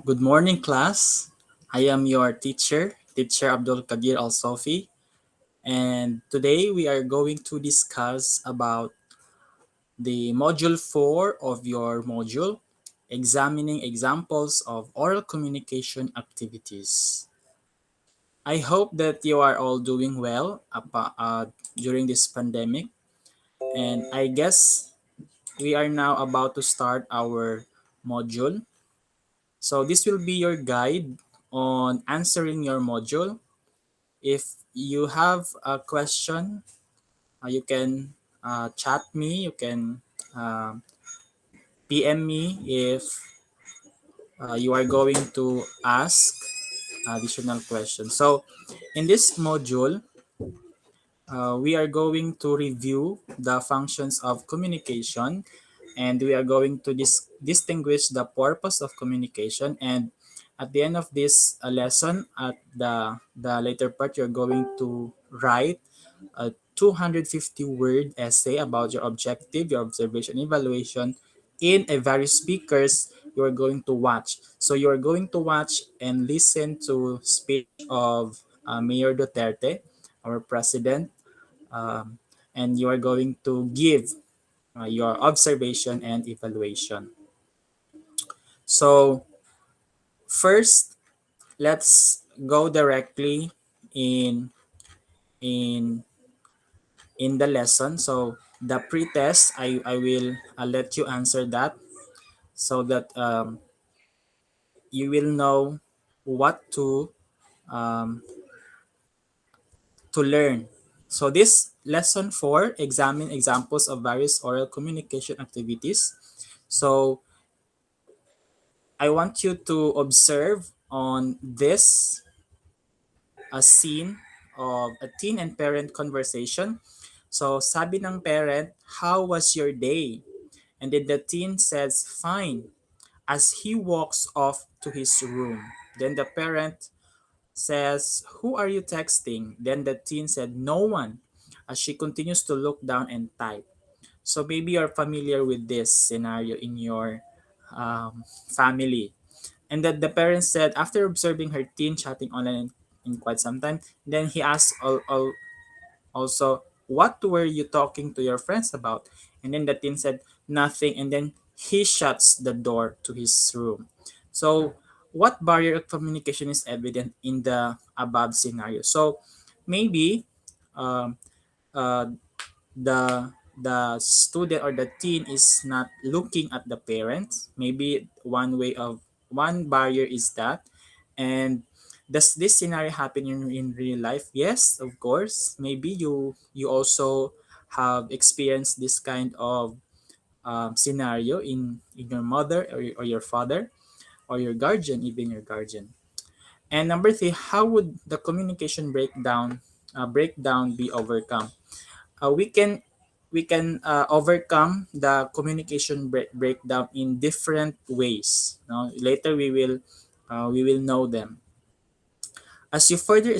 Good morning, class. I am your teacher Abdul Kadir Al Sofi, and today we are going to discuss about the module 4 of your module, examining examples of oral communication activities. I hope that you are all doing well during this pandemic, and I guess we are now about to start our module. So this will be your guide on answering your module. If you have a question, you can chat me, you can PM me if you are going to ask additional questions. So in this module, we are going to review the functions of communication, and we are going to distinguish the purpose of communication. And at the end of this lesson, at the later part, you're going to write a 250 word essay about your objective, your observation, evaluation in a various speakers you are going to watch. So you are going to watch and listen to speech of Mayor Duterte, our president, um, and you are going to give your observation and evaluation. So first, let's go directly in in in the lesson. So the pre-test, I will let you answer that so that you will know what um, to learn. So this lesson 4, examine examples of various oral communication activities. So I want you to observe on this a scene of a teen and parent conversation. So sabi ng parent, how was your day? And then the teen says, fine, as he walks off to his room. Then the parent says, who are you texting? Then the teen said, no one, as she continues to look down and type. So maybe you're familiar with this scenario in your family. And that the parents said, after observing her teen chatting online in quite some time, then he asked also, what were you talking to your friends about? And then the teen said, nothing. And then he shuts the door to his room. So, what barrier of communication is evident in the above scenario? So, maybe um, uh, the student or the teen is not looking at the parents. Maybe one barrier is that. And does this scenario happen in real life? Yes, of course. Maybe you also have experienced this kind of scenario in your mother or your father or your guardian, even your guardian. And number three, how would the communication breakdown be overcome? We can overcome the communication breakdown in different ways. No? Later we will know them. As you further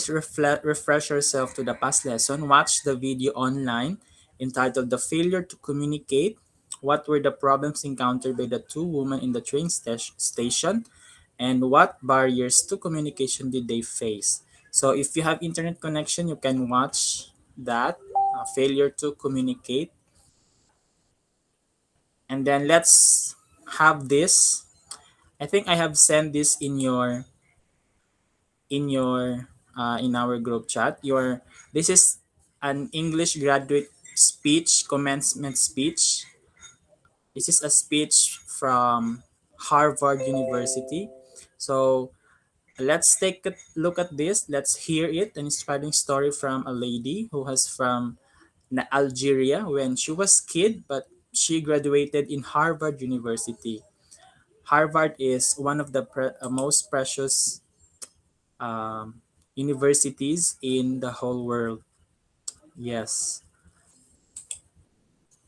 refresh yourself to the past lesson, watch the video online entitled "The Failure to Communicate." What were the problems encountered by the two women in the train station, and what barriers to communication did they face? So, if you have internet connection, you can watch that failure to communicate. And then let's have this. I think I have sent this in our group chat. This is an English graduate speech, commencement speech. This is a speech from Harvard University. So let's take a look at this. Let's hear it. An inspiring story from a lady who has from Algeria when she was kid, but she graduated in Harvard University. Harvard is one of the most precious um, universities in the whole world. Yes.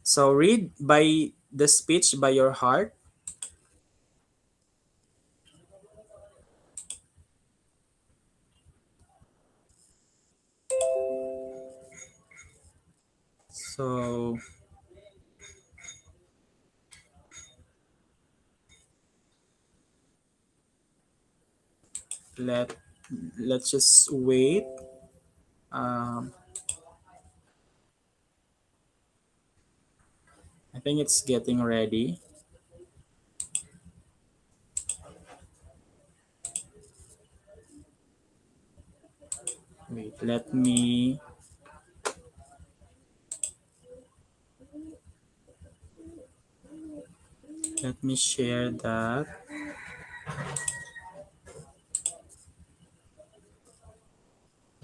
So read by the speech by your heart. So let let's just wait. Um, I think it's getting ready. Wait, let me share that.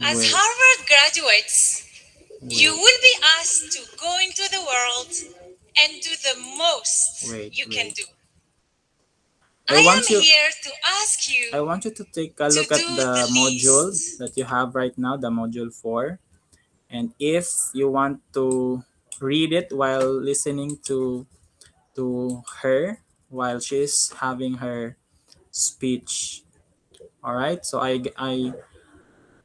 As Wait, Harvard graduates, you wait, will be asked to go into the world and do the most wait, you can wait. do. I I want am you here to ask I you want you to take a to look at do the the module least. that you have right now, the module 4. And if you want to read it while listening to her while she's having her speech. All right? So I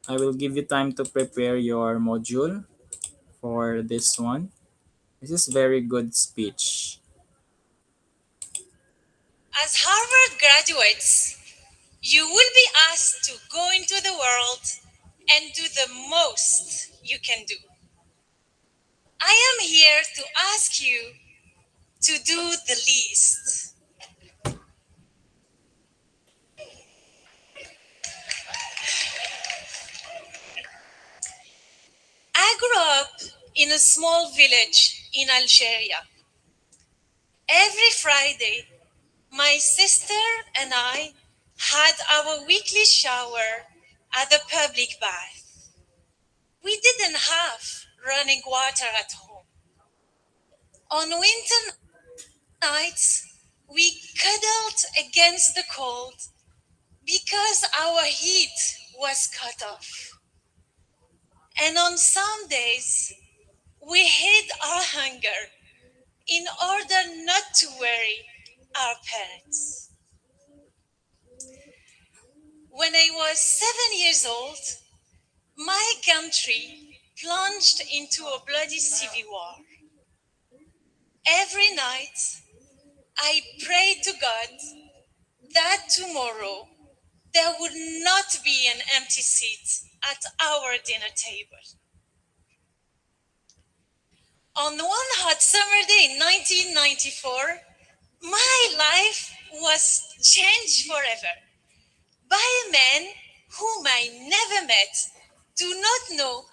will give you time to prepare your module for this one. This is very good speech. As Harvard graduates, you will be asked to go into the world and do the most you can do. I am here to ask you to do the least. I grew up in a small village in Algeria. Every Friday, my sister and I had our weekly shower at the public bath. We didn't have running water at home. On winter nights, we cuddled against the cold because our heat was cut off. And on some days, we hid our hunger in order not to worry our parents. When I was 7 years old, my country plunged into a bloody civil war. Every night, I prayed to God that tomorrow there would not be an empty seat at our dinner table. On one hot summer day in 1994, my life was changed forever by a man whom I never met, do not know,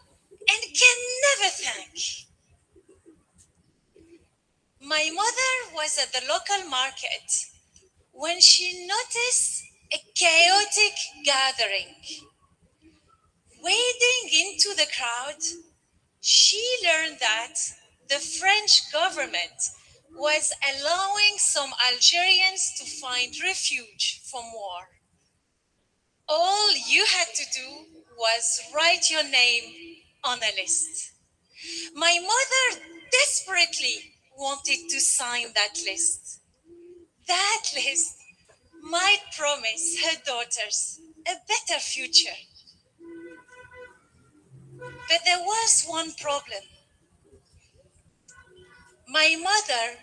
and can never thank. My mother was at the local market when she noticed a chaotic gathering. Wading into the crowd, she learned that the French government was allowing some Algerians to find refuge from war. All you had to do was write your name on a list. My mother desperately wanted to sign that list. That list might promise her daughters a better future. But there was one problem. My mother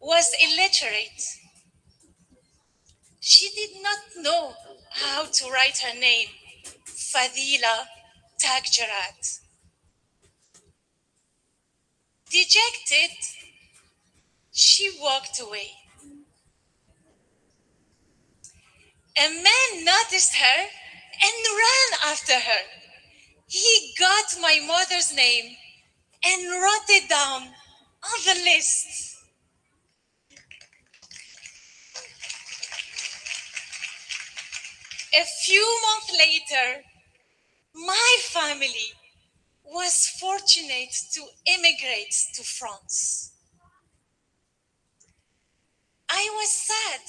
was illiterate. She did not know how to write her name, Fadila Tagjarat. Dejected, she walked away. A man noticed her and ran after her. He got my mother's name and wrote it down on the list. A few months later, my family was fortunate to immigrate to France. I was sad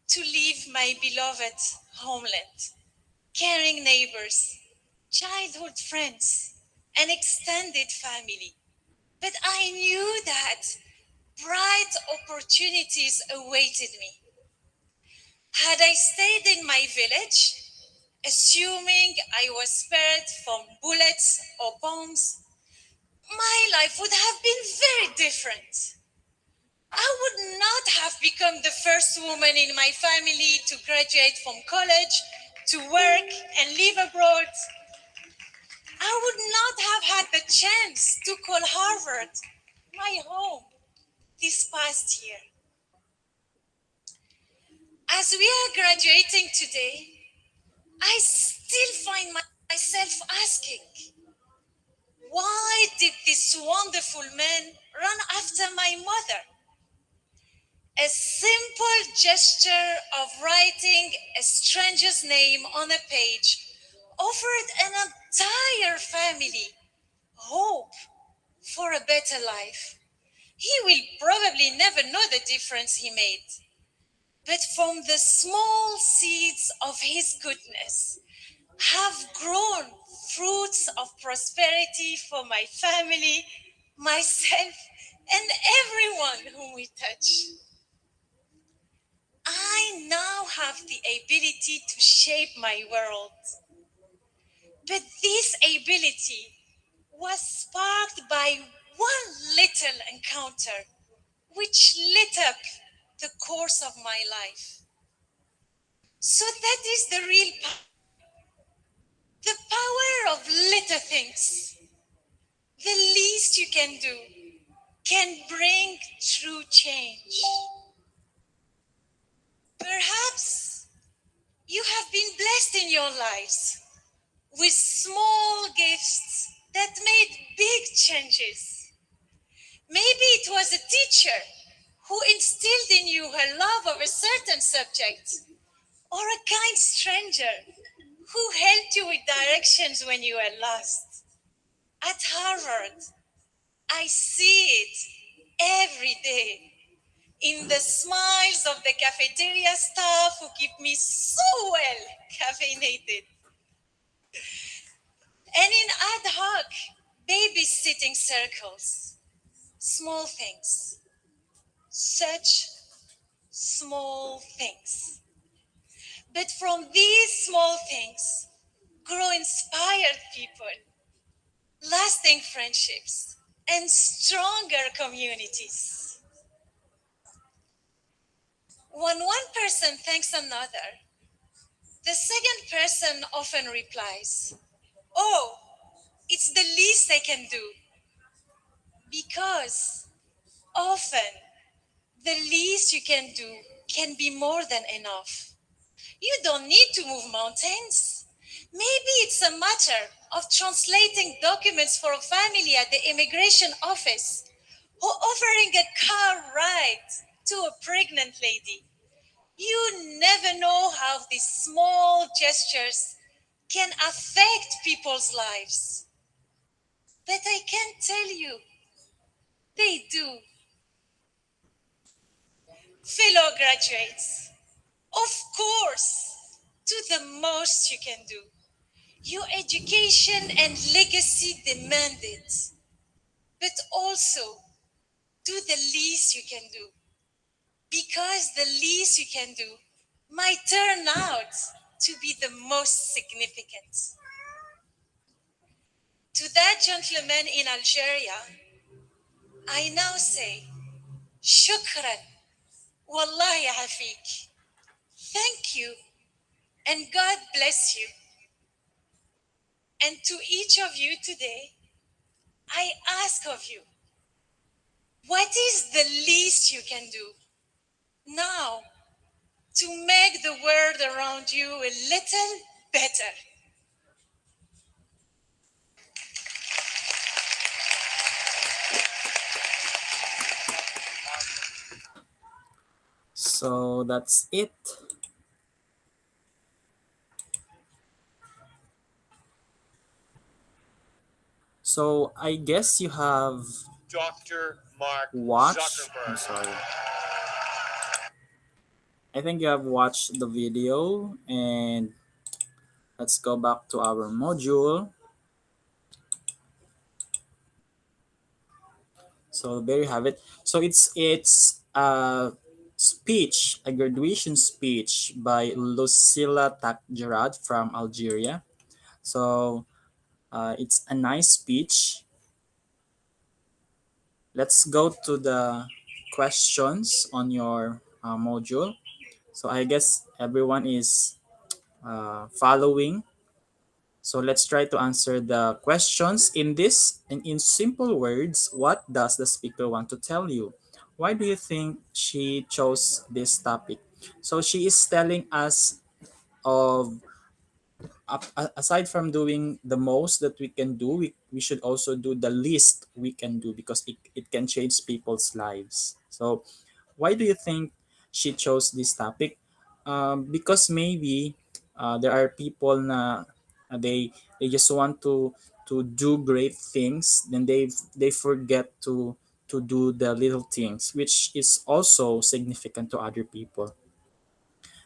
to leave my beloved homeland, caring neighbors, childhood friends, and extended family. But I knew that bright opportunities awaited me. Had I stayed in my village, assuming I was spared from bullets or bombs, my life would have been very different. I would not have become the first woman in my family to graduate from college to work and live abroad, I would not have had the chance to call Harvard my home this past year. As we are graduating today, I still find myself asking, why did this wonderful man run after my mother? A simple gesture of writing a stranger's name on a page offered an entire family hope for a better life. He will probably never know the difference he made. But from the small seeds of his goodness have grown fruits of prosperity for my family, myself, and everyone whom we touch. I now have the ability to shape my world. But this ability was sparked by one little encounter which lit up the course of my life. So that is the real power. The power of little things. The least you can do can bring true change. Perhaps you have been blessed in your lives with small gifts that made big changes. Maybe it was a teacher who instilled in you her love of a certain subject, or a kind stranger who helped you with directions when you were lost. At Harvard, I see it every day in the smiles of the cafeteria staff who keep me so well caffeinated, and in ad hoc babysitting circles. Small things, such small things. But from these small things grow inspired people, lasting friendships, and stronger communities. When one person thanks another, the second person often replies, "Oh, it's the least I can do." Because often the least you can do can be more than enough. You don't need to move mountains. Maybe it's a matter of translating documents for a family at the immigration office, or offering a car ride to a pregnant lady. You never know how these small gestures can affect people's lives. But I can tell you, they do. Fellow graduates, of course, do the most you can do. Your education and legacy demand it. But also, do the least you can do. Because the least you can do might turn out to be the most significant. To that gentleman in Algeria, I now say, Shukran, Wallahi Afik. Thank you, and God bless you. And to each of you today, I ask of you, what is the least you can do now to make the world around you a little better? So that's it. So I guess you have Dr. Mark watched. I'm Zuckerberg. sorry. I think you have watched the video, and let's go back to our module. So there you have it. So it's a speech, a graduation speech by Lucilla Takjerad from Algeria. So it's a nice speech. Let's go to the questions on your module. So I guess everyone is following. So let's try to answer the questions in this. And in simple words, what does the speaker want to tell you? Why do you think she chose this topic? So she is telling us of aside from doing the most that we can do, we should also do the least we can do because it can change people's lives. So why do you think she chose this topic? Because maybe there are people na they just want to do great things, then they forget to do the little things, which is also significant to other people.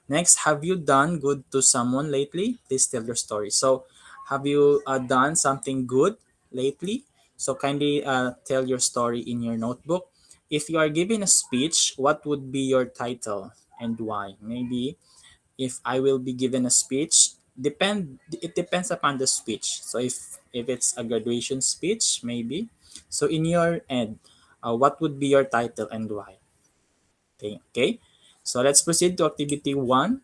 Next, have you done good to someone lately? Please tell your story. So, have you done something good lately? So, kindly tell your story in your notebook. If you are giving a speech, what would be your title and why? Maybe if I will be given a speech, it depends upon the speech. So, if it's a graduation speech, maybe. So, in your end, what would be your title and why? Okay. Okay. So, let's proceed to activity one,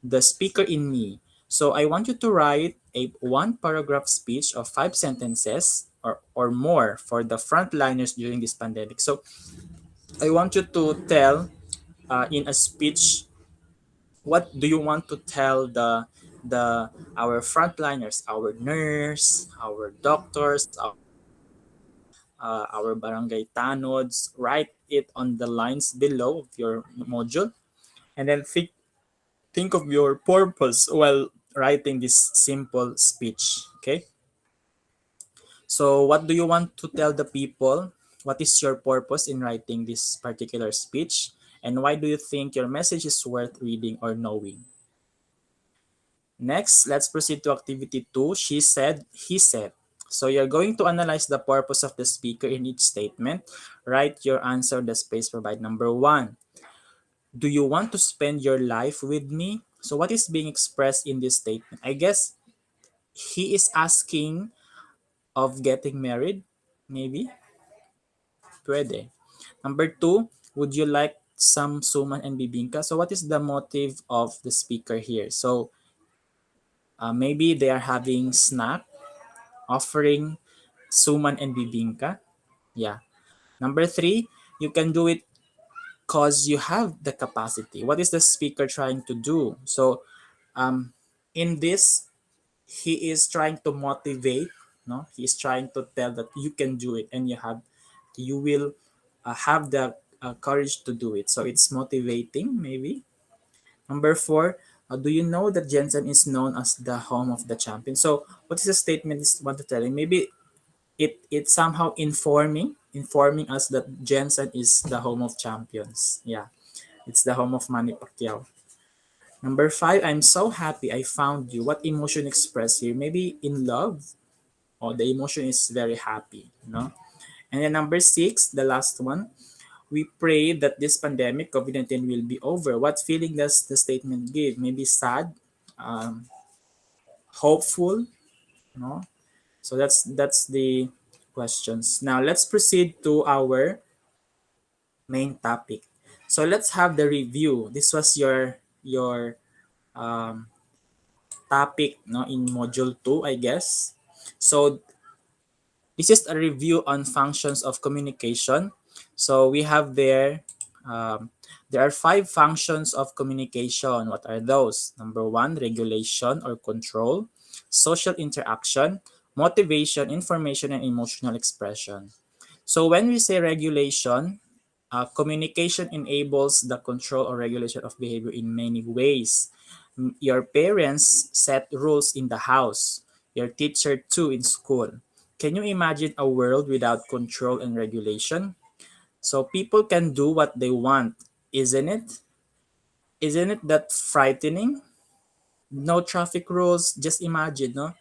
the speaker in me. So I want you to write a one paragraph speech of 5 sentences or more for the frontliners during this pandemic. So I want you to tell in a speech, what do you want to tell the our frontliners, our nurse, our doctors, our teachers, our barangay tanods. Write it on the lines below of your module, and then think of your purpose while writing this simple speech. Okay, so what do you want to tell the people? What is your purpose in writing this particular speech, and why do you think your message is worth reading or knowing? Next, let's proceed to activity 2, she said, he said. So you're going to analyze the purpose of the speaker in each statement. Write your answer in the space provided. Number 1, do you want to spend your life with me? So what is being expressed in this statement? I guess he is asking of getting married, maybe. Pwede. Number 2, would you like some suman and bibingka? So what is the motive of the speaker here? So maybe they are having snack, offering suman and bibingka. Yeah. Number 3, you can do it because you have the capacity. What is the speaker trying to do? So in this, he is trying to motivate, no, he is trying to tell that you can do it and you will have the courage to do it, so it's motivating maybe. Number 4, do you know that Jensen is known as the home of the champion? So what is the statement is want to telling? Maybe it's somehow informing us that Jensen is the home of champions. Yeah, it's the home of Manny Pacquiao. Number 5, I'm so happy I found you. What emotion expressed here? Maybe in love, or the emotion is very happy, you know? And then number 6, the last one, we pray that this pandemic, COVID-19, will be over. What feeling does the statement give? Maybe sad, um, hopeful, no? So that's the questions. Now let's proceed to our main topic. So let's have the review. This was your um, topic, no, in module 2, I guess. So this is a review on functions of communication. So we have there are 5 functions of communication. What are those? Number 1, regulation or control, social interaction, motivation, information, and emotional expression. So when we say regulation, communication enables the control or regulation of behavior in many ways. Your parents set rules in the house, your teacher too in school. Can you imagine a world without control and regulation? So people can do what they want, isn't it? Isn't it that frightening? No traffic rules, just imagine, no?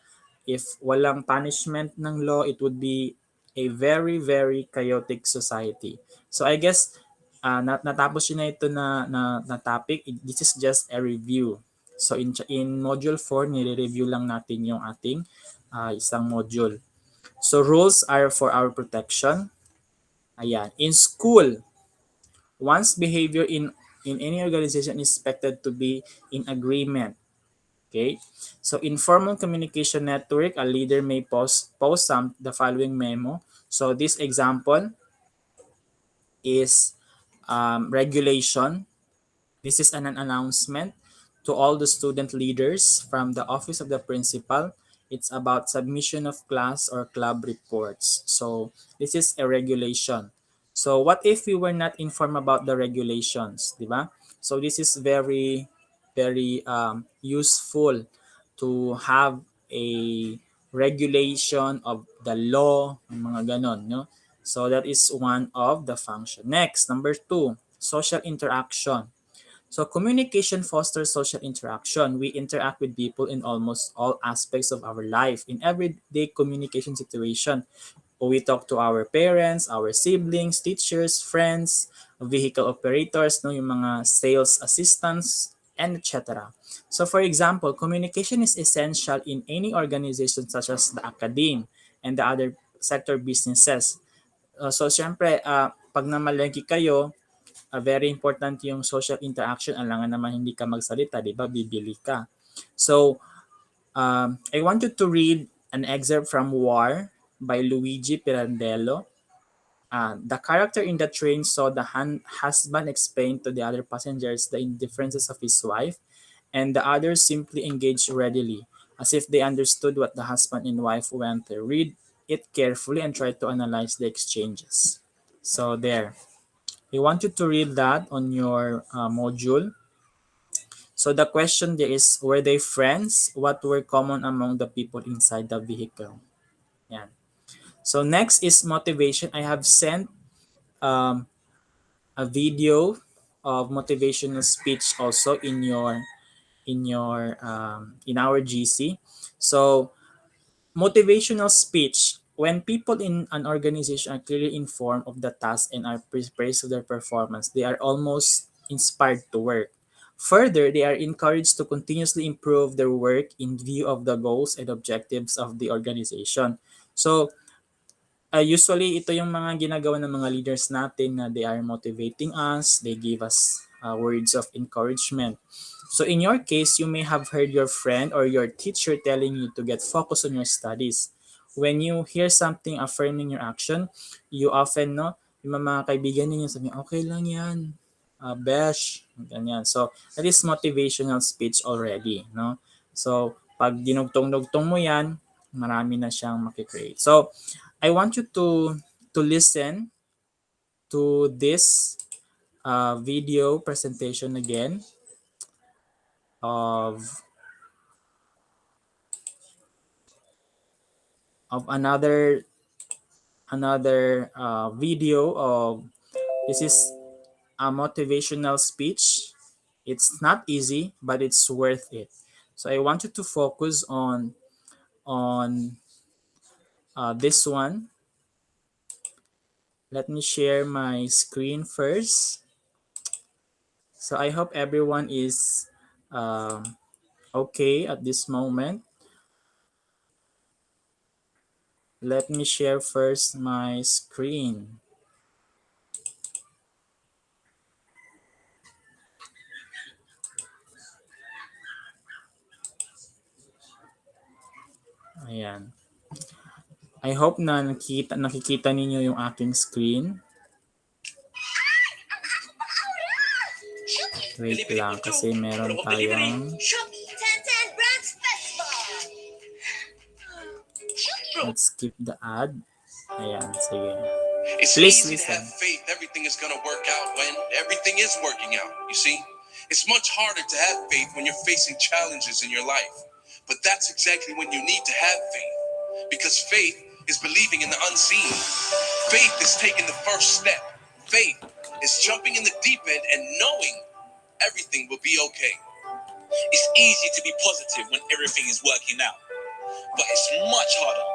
If walang punishment ng law, it would be a very, very chaotic society. So I guess natapos yun na ito na topic. This is just a review. So in module 4, nire-review lang natin yung ating isang module. So rules are for our protection. Ayan. In school, one's behavior in any organization is expected to be in agreement. Okay? So informal communication network, a leader may post the following memo. So this example is regulation. This is an announcement to all the student leaders from the office of the principal. It's about submission of class or club reports. So this is a regulation. So what if we were not informed about the regulations, di ba? So this is very, very useful to have a regulation of the law, mga ganon, no? So that is one of the function. Next, number 2, social interaction. So communication fosters social interaction. We interact with people in almost all aspects of our life. In everyday communication situation, we talk to our parents, our siblings, teachers, friends, vehicle operators, no, yung mga sales assistants, and etc. So for example, communication is essential in any organization such as the academe and the other sector businesses. So syempre, pag namalengke kayo, very important yung social interaction. Alangan naman hindi ka magsalita, di ba? Bibili ka. So, I want you to read an excerpt from War by Luigi Pirandello. The character in the train saw the husband explain to the other passengers the indifferences of his wife, and the others simply engaged readily, as if they understood what the husband and wife went through. Read it carefully and try to analyze the exchanges. So there. I want you to read that on your module. So the question there is, were they friends? What were common among the people inside the vehicle? Yan. So next is motivation. I have sent um, a video of motivational speech also in our GC. So motivational speech. When people in an organization are clearly informed of the task and are praised of their performance, they are almost inspired to work. Further, they are encouraged to continuously improve their work in view of the goals and objectives of the organization. So, usually, ito yung mga ginagawa ng mga leaders natin na they are motivating us, they give us words of encouragement. So in your case, you may have heard your friend or your teacher telling you to get focused on your studies. When you hear something affirming your action, you often, no, yung mga kaibigan ninyo sabi, okay lang yan, besh, ganyan. So that is motivational speech already, no? So pag dinugtong-dugtong mo yan, marami na siyang makikreate. So I want you to listen to this video presentation again of another video of this is a motivational speech. It's not easy, but it's worth it. So I want you to focus on this one. Let me share my screen first. So I hope everyone is okay at this moment. Let me share first my screen. Ayan. I hope na nakikita ninyo yung aking screen. Wait lang kasi meron tayong... Let's skip the ad. Ayan, sige. It's Please easy to listen. have faith everything is going to work out when everything is working out, you see? It's much harder to have faith when you're facing challenges in your life. But that's exactly when you need to have faith. Because faith is believing in the unseen. Faith is taking the first step. Faith is jumping in the deep end and knowing everything will be okay. It's easy to be positive when everything is working out. But it's much harder,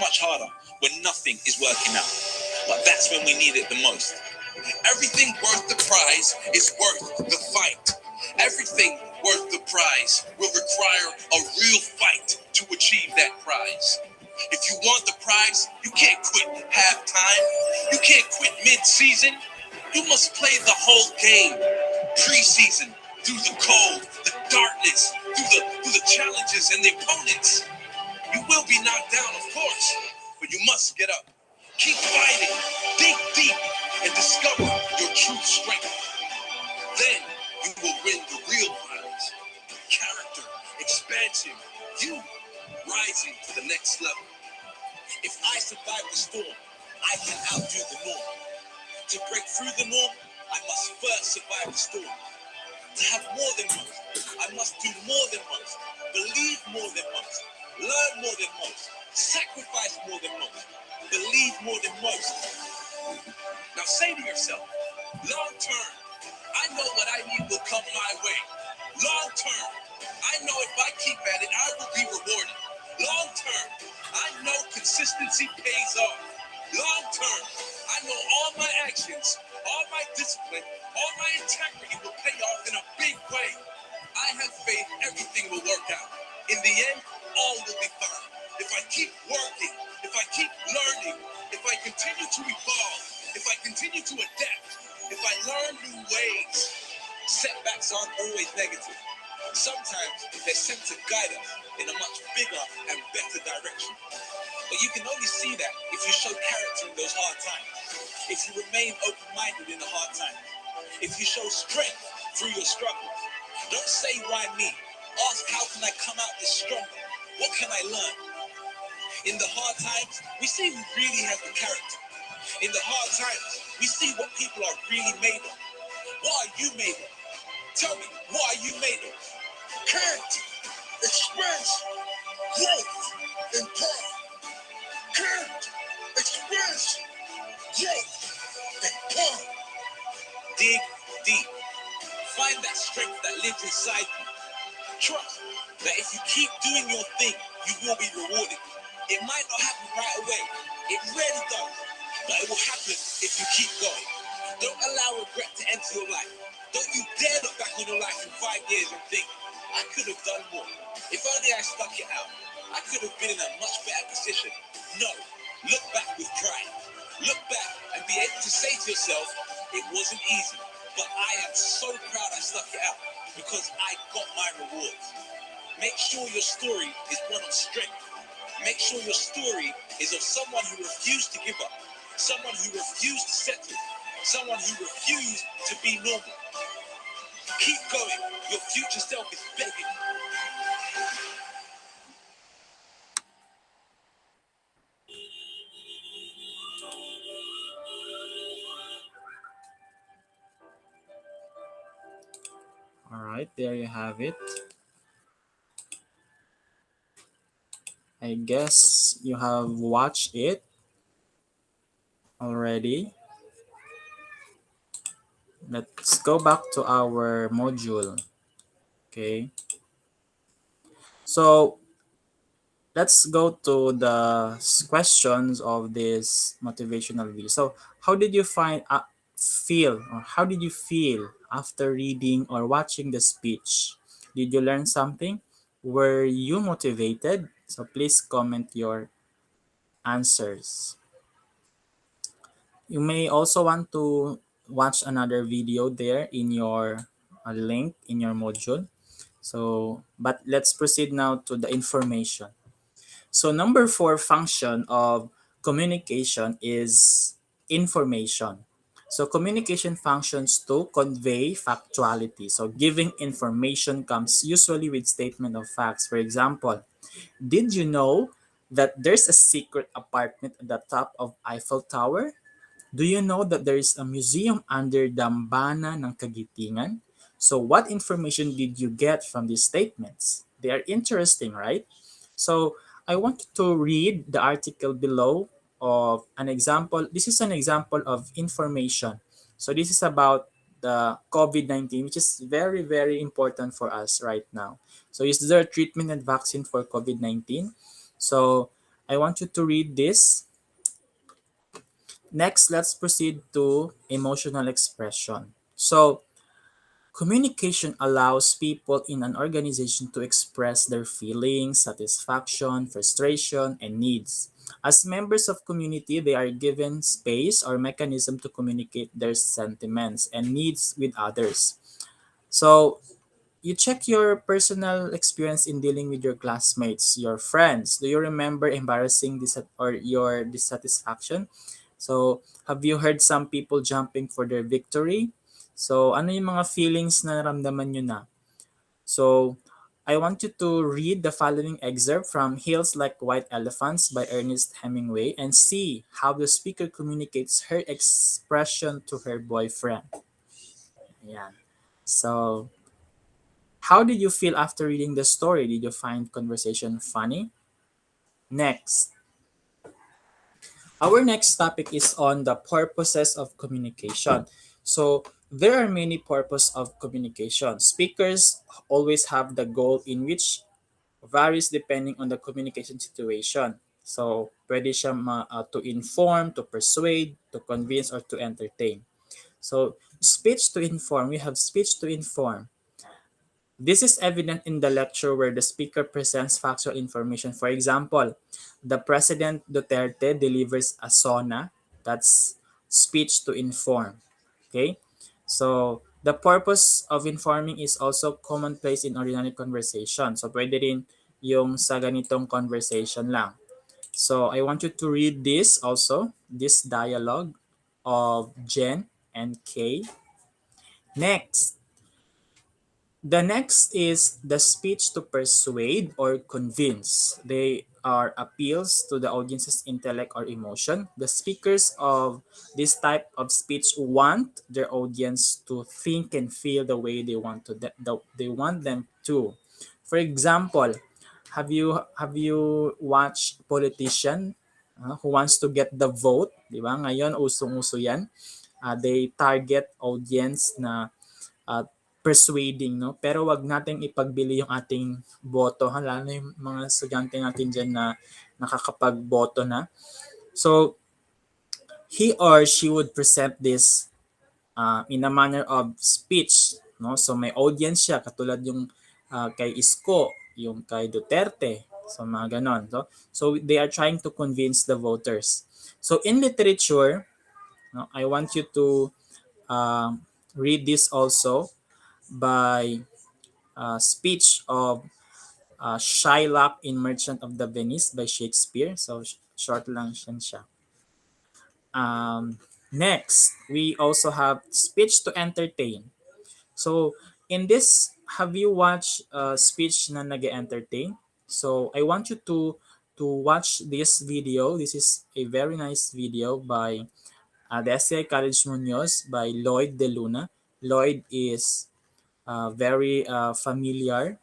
much harder when nothing is working out. But that's when we need it the most. Everything worth the prize is worth the fight. Everything worth the prize will require a real fight to achieve that prize. If you want the prize, you can't quit halftime. You can't quit mid-season. You must play the whole game. Preseason, through the cold, the darkness, through the challenges and the opponents. You will be knocked down, of course, but you must get up. Keep fighting, dig deep, and discover your true strength. Then you will win the real prize. Character, expansion, you rising to the next level. If I survive the storm, I can outdo the norm. To break through the norm, I must first survive the storm. To have more than most, I must do more than most, believe more than most, learn more than most, sacrifice more than most, believe more than most. Now say to yourself, long term, I know what I need will come my way. Long term, I know if I keep at it, I will be rewarded. Long term, I know consistency pays off. Long term, I know all my actions, all my discipline, all my integrity will pay off in a big way. I have faith everything will work out. In the end, all will be fine. If I keep working, if I keep learning, if I continue to evolve, if I continue to adapt, if I learn new ways, setbacks aren't always negative. Sometimes they're sent to guide us in a much bigger and better direction. But you can only see that if you show character in those hard times, if you remain open-minded in the hard times, if you show strength through your struggles. Don't say, why me? Ask, how can I come out this stronger? What can I learn? In the hard times, we see who really has the character. In the hard times, we see what people are really made of. What are you made of? Tell me, what are you made of? Character, experience, growth, and power. Character, experience, growth, and power. Dig deep. Find that strength that lives inside you. Trust that if you keep doing your thing, you will be rewarded. It might not happen right away. It rarely does. But it will happen if you keep going. Don't allow regret to enter your life. Don't you dare look back on your life in 5 years and think, I could have done more. If only I stuck it out, I could have been in a much better position. No. Look back with pride. Look back and be able to say to yourself, it wasn't easy, but I am so proud I stuck it out because I got my rewards. Make sure your story is one of strength. Make sure your story is of someone who refused to give up, someone who refused to settle, someone who refused to be normal. Keep going. Your future self is begging. All right, there you have it. I guess you have watched it already. Let's go back to our module. Okay. So let's go to the questions of this motivational video. So how did you feel, or how did you feel after reading or watching the speech? Did you learn something? Were you motivated? So please comment your answers. You may also want to watch another video there in your link in your module. So, but let's proceed now to the information. So number 4 function of communication is information. So communication functions to convey factuality. So giving information comes usually with statement of facts. For example, did you know that there's a secret apartment at the top of Eiffel Tower? Do you know that there is a museum under Dambana ng Kagitingan? So what information did you get from these statements? They are interesting, right? So I want to read the article below of an example. This is an example of information. So this is about the COVID-19, which is very, very important for us right now. So is there a treatment and vaccine for COVID-19? So I want you to read this. Next, let's proceed to emotional expression. So, communication allows people in an organization to express their feelings, satisfaction, frustration, and needs. As members of community, they are given space or mechanism to communicate their sentiments and needs with others. So, you check your personal experience in dealing with your classmates, your friends. Do you remember embarrassing or your dissatisfaction? So, have you heard some people jumping for their victory? So, ano yung mga feelings na naramdaman nyo na? So, I want you to read the following excerpt from Hills Like White Elephants by Ernest Hemingway and see how the speaker communicates her expression to her boyfriend. Ayan. So, how did you feel after reading the story? Did you find conversation funny? Next, our next topic is on the purposes of communication. So, there are many purposes of communication. Speakers always have the goal in which varies depending on the communication situation. So, pwede siya to inform, to persuade, to convince, or to entertain. So, speech to inform, we have speech to inform. This is evident in the lecture where the speaker presents factual information. For example, the President Duterte delivers a SONA, that's speech to inform. Okay? So, the purpose of informing is also commonplace in ordinary conversation. So, pwede rin yung sa ganitong conversation lang. So, I want you to read this also, this dialogue of Jen and Kay. Next, the next is the speech to persuade or convince. They are appeals to the audience's intellect or emotion. The speakers of this type of speech want their audience to think and feel the way they want them to. For example, have you watched politician who wants to get the vote, di ba? Ngayon usong-uso 'yan. They target audience na persuading, no? Pero wag nating ipagbili yung ating boto, ha? Lalo na yung mga estudyante natin dyan na nakakapag-boto na. So, he or she would present this in a manner of speech, no? So, may audience siya, katulad yung kay Isko, yung kay Duterte, so mga ganon. So they are trying to convince the voters. So, in literature, no, I want you to read this also by speech of Shylock in Merchant of the Venice by Shakespeare. So, short lang siya. Next, we also have speech to entertain. So, in this, have you watched speech na nag-entertain? So, I want you to watch this video. This is a very nice video by the SCI College Munoz by Lloyd De Luna. Lloyd is very familiar,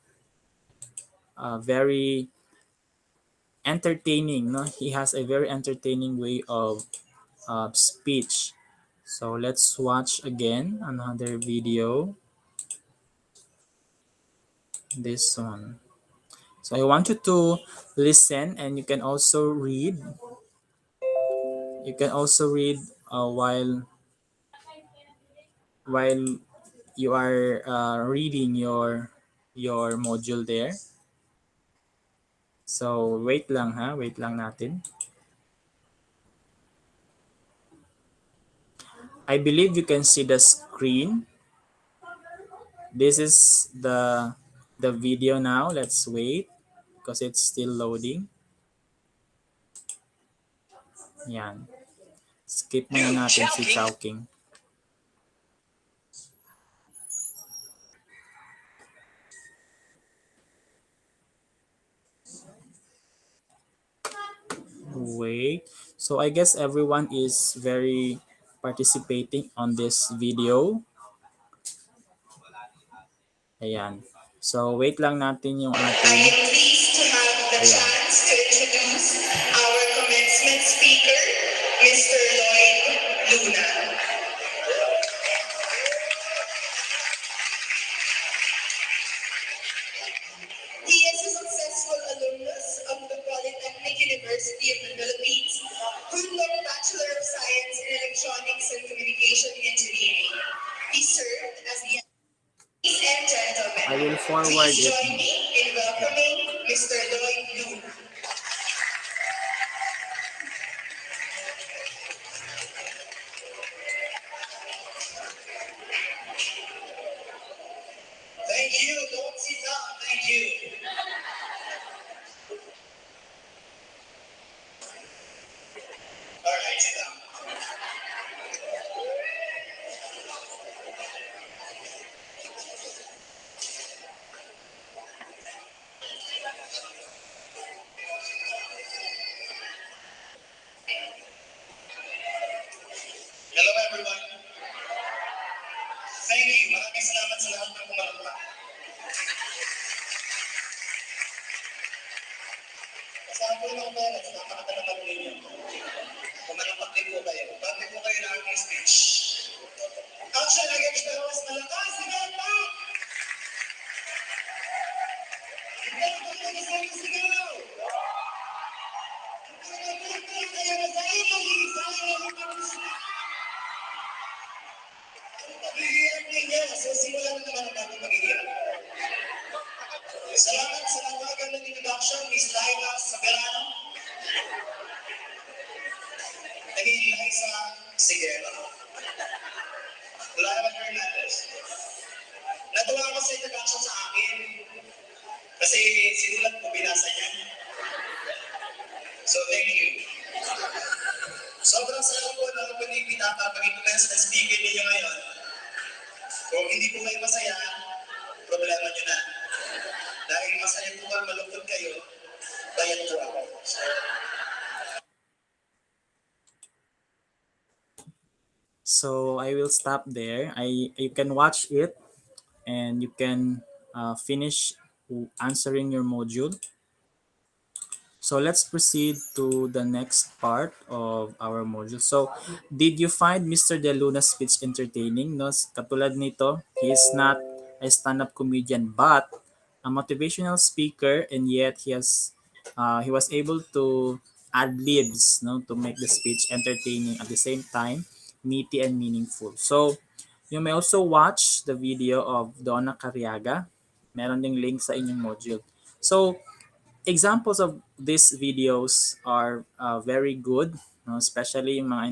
very entertaining. No, he has a very entertaining way of speech. So let's watch again another video. This one. So I want you to listen, and you can also read. You can also read while you are reading your module there. So wait lang ha, wait lang natin. I believe you can see the screen. This is the video now. Let's wait because it's still loading. Yan. Skip muna natin si Chowking. Wait. So I guess everyone is very participating on this video. Ayan. So wait lang natin yung I ating. am pleased to have the chance to introduce our commencement speaker, Mr. Lloyd Luna. He is a successful alumnus of the Polytechnic University of the Philippines who took Bachelor of Science in Electronics and Communication Engineering. He served as the Ladies and gentlemen, I will forward please it. join me in welcoming Mr. Lloyd Luna. Thank you, Thank you. Maraming salamat sa lahat ng pumalakpak. Kasama po ng parents, napakatalaman ninyo. Pumalakpak din po kayo. Bakit po kayo na ang speech? Action against the mas malakas. Sige pa! Hindi ko kayo sa sigaw. Hindi kayo na sa inyo. Sayang ang pag-isla. Ang pag-iiyak ninyo. So simulan na naman ang bagong pag-iiyak. Salamat sa nawagan ng introduction, Miss Laila Saberano. Nagihilay sa Sigero. Wala naman Hernandez. Natuwa ako sa introduction sa akin kasi sinulat ko, binasa niya. So, thank you. Sobrang saya po na ako pinipitata pag-influence na speaker ninyo ngayon. Kung hindi po kayo masaya, problema nyo na. Dahil masaya po kayo, malungkot kayo, bayad po ako. So I will stop there. You can watch it and you can finish answering your module. So let's proceed to the next part of our module. So did you find Mr. De Luna's speech entertaining? No, katulad nito, he is not a stand-up comedian but a motivational speaker, and yet he was able to add libs, no, to make the speech entertaining at the same time meaty and meaningful. So you may also watch the video of Donna Cariaga. Meron ding link sa inyong module. So examples of these videos are very good, no? Especially yung mga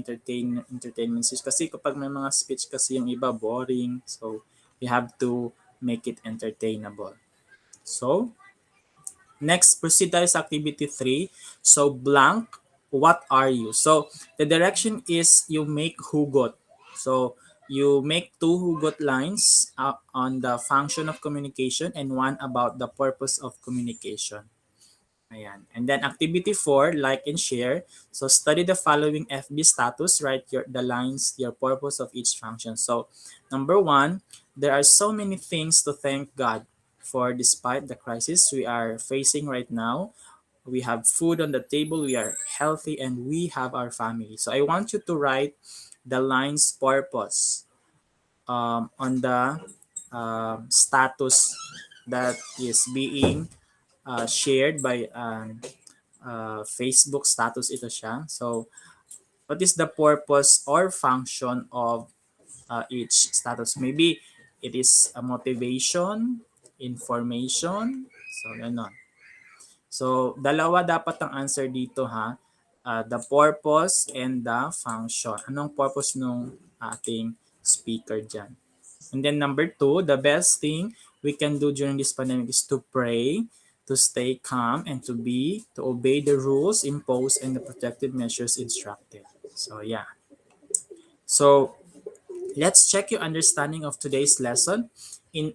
entertainment speech. Kasi kapag may mga speech kasi yung iba boring, so we have to make it entertainable. So next, proceed tayo sa activity 3. So blank, what are you? So the direction is you make hugot. So you make 2 hugot lines on the function of communication and 1 about the purpose of communication. Ayan. And then activity 4, like and share. So study the following FB status, write the lines, your purpose of each function. So number 1, there are so many things to thank God for despite the crisis we are facing right now. We have food on the table, we are healthy, and we have our family. So I want you to write the lines purpose on the status that is being shared by Facebook status ito siya. So, what is the purpose or function of each status? Maybe it is a motivation, information, so ganon. So, dalawa dapat ang answer dito ha. The purpose and the function. Anong purpose nung ating speaker dyan? And then number 2, the best thing we can do during this pandemic is to pray, to stay calm, and to obey the rules imposed and the protective measures instructed. So yeah. So let's check your understanding of today's lesson. In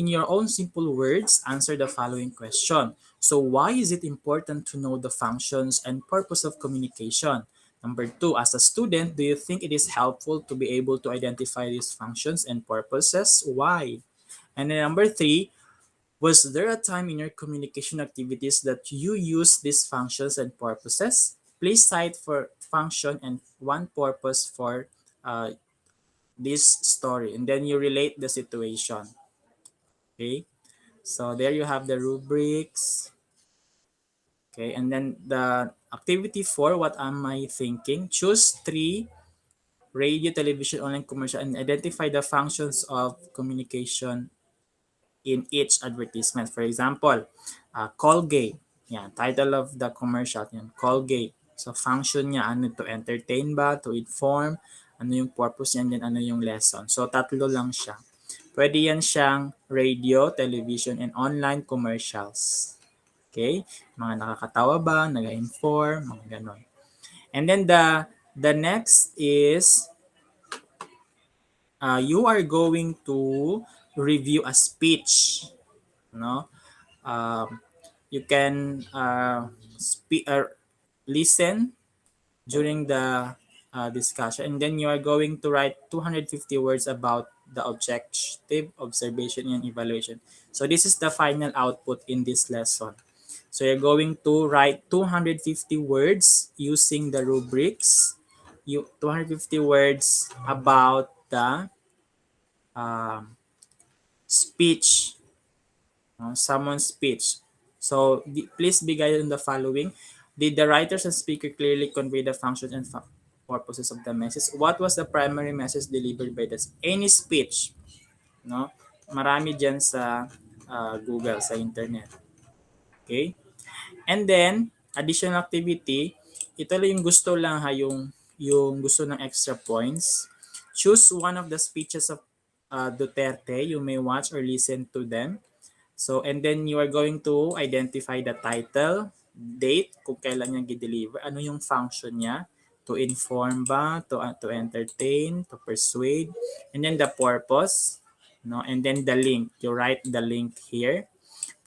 your own simple words, answer the following question. So why is it important to know the functions and purpose of communication? Number 2, as a student, do you think it is helpful to be able to identify these functions and purposes? Why? And then number 3, was there a time in your communication activities that you use these functions and purposes? Please cite for function and 1 purpose for this story, and then you relate the situation. Okay, so there you have the rubrics. Okay, and then the activity 4, what am I thinking? Choose 3 radio, television, online commercial, and identify the functions of communication in each advertisement. For example, Colgate. Yan, title of the commercial. Yan, Colgate. So, function niya, ano to, entertain ba, to inform, ano yung purpose niya, then ano yung lesson. So, tatlo lang siya. Pwede yan siyang radio, television, and online commercials. Okay? Mga nakakatawa ba, nag-inform, mga ganon. And then the next is you are going to review a speech, no? You can listen during the discussion, and then you are going to write 250 words about the objective, observation, and evaluation. So this is the final output in this lesson. So you're going to write 250 words using the rubrics. 250 words about the um, speech, someone's speech. So please be guided in the following. Did the writers and speaker clearly convey the functions and purposes of the message? What was the primary message delivered by this? Any speech, no? Marami dyan sa Google, sa internet. Okay? And then, additional activity, ito lang yung gusto lang ha, yung gusto ng extra points. Choose one of the speeches of Duterte. You may watch or listen to them. So, and then you are going to identify the title, date, kung kailan niya gi-deliver, ano yung function niya, to inform ba, to entertain, to persuade, and then the purpose, no? And then the link, you write the link here.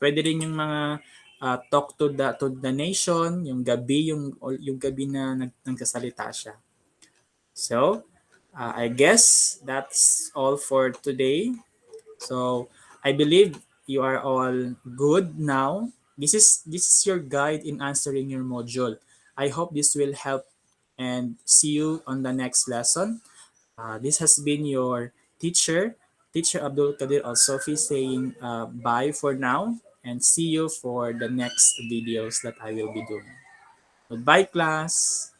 Pwede rin yung mga talk to the nation, yung gabi na nagsasalita siya. So, I guess that's all for today. So, I believe you are all good now. This is your guide in answering your module. I hope this will help, and see you on the next lesson. This has been your teacher Abdul Kadir Al Sofi, saying bye for now, and see you for the next videos that I will be doing. Goodbye, class.